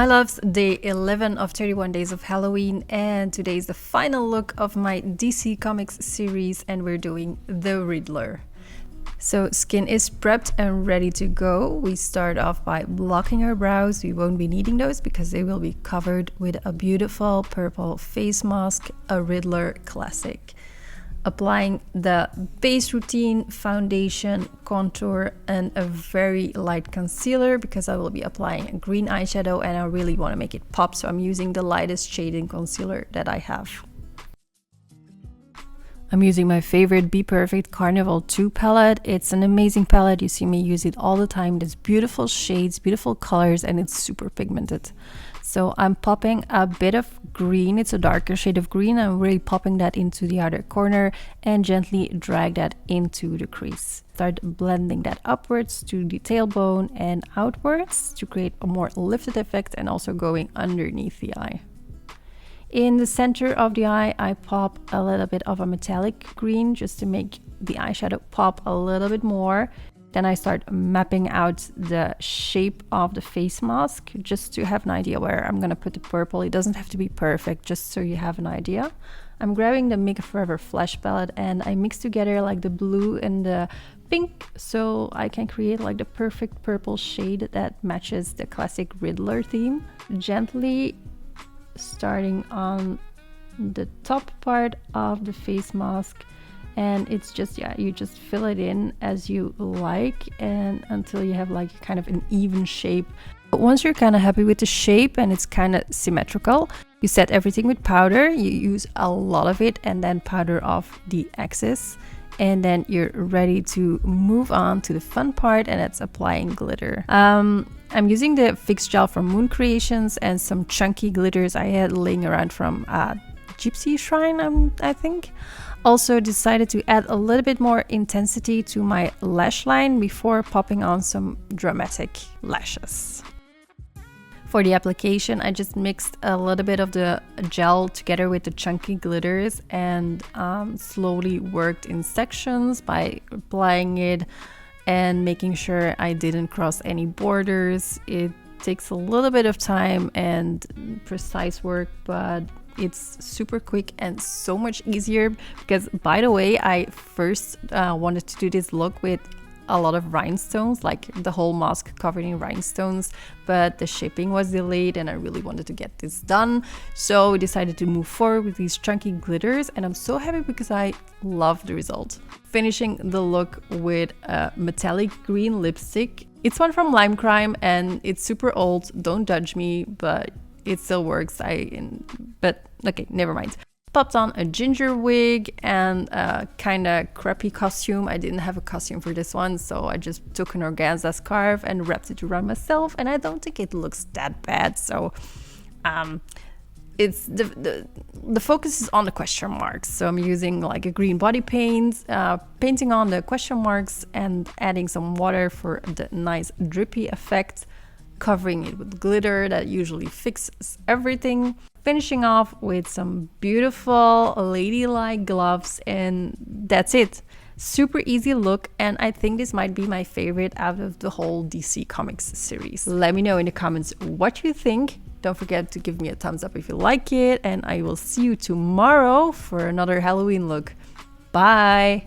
My loves, day 11 of 31 days of Halloween, and today is the final look of my DC Comics series, and we're doing the Riddler. So skin is prepped and ready to go. We start off by blocking our brows. We won't be needing those because they will be covered with a beautiful purple face mask, a Riddler classic. Applying the base routine, foundation, contour, and a very light concealer because I will be applying a green eyeshadow and I really want to make it pop, so I'm using the lightest shading concealer that I have. I'm using my favorite Be Perfect Carnival 2 palette. It's an amazing palette. You see me use it all the time. There's beautiful shades, beautiful colors, and it's super pigmented. So I'm popping a bit of green. It's a darker shade of green. I'm really popping that into the outer corner and gently drag that into the crease. Start blending that upwards to the tailbone and outwards to create a more lifted effect, and also going underneath the eye. In the center of the eye, I pop a little bit of a metallic green just to make the eyeshadow pop a little bit more. Then I start mapping out the shape of the face mask just to have an idea where I'm gonna put the purple. It doesn't have to be perfect, just so you have an idea. I'm grabbing the Make Forever Flash palette and I mix together like the blue and the pink so I can create like the perfect purple shade that matches the classic Riddler theme. Gently starting on the top part of the face mask, and it's just, yeah, you just fill it in as you like and until you have like kind of an even shape. But once you're kind of happy with the shape and it's kind of symmetrical, you set everything with powder. You use a lot of it and then powder off the excess, and then you're ready to move on to the fun part, and that's applying glitter. I'm using the fixed gel from Moon Creations and some chunky glitters I had laying around from Gypsy Shrine, I think. Also decided to add a little bit more intensity to my lash line before popping on some dramatic lashes. For the application, I just mixed a little bit of the gel together with the chunky glitters and slowly worked in sections by applying it and making sure I didn't cross any borders. It takes a little bit of time and precise work, but it's super quick and so much easier because, by the way, I first wanted to do this look with a lot of rhinestones, like the whole mask covered in rhinestones, but the shipping was delayed and I really wanted to get this done, so we decided to move forward with these chunky glitters, and I'm so happy because I love the result. Finishing the look with a metallic green lipstick. It's one from Lime Crime and it's super old, don't judge me, but it still works. But okay, never mind. Popped on a ginger wig and a kind of crappy costume. I didn't have a costume for this one, so I just took an organza scarf and wrapped it around myself, and I don't think it looks that bad. So it's the focus is on the question marks, so I'm using like a green body paint, painting on the question marks and adding some water for the nice drippy effect, covering it with glitter that usually fixes everything. Finishing off with some beautiful ladylike gloves, and that's it. Super easy look, and I think this might be my favorite out of the whole DC Comics series. Let me know in the comments what you think. Don't forget to give me a thumbs up if you like it, and I will see you tomorrow for another Halloween look. Bye!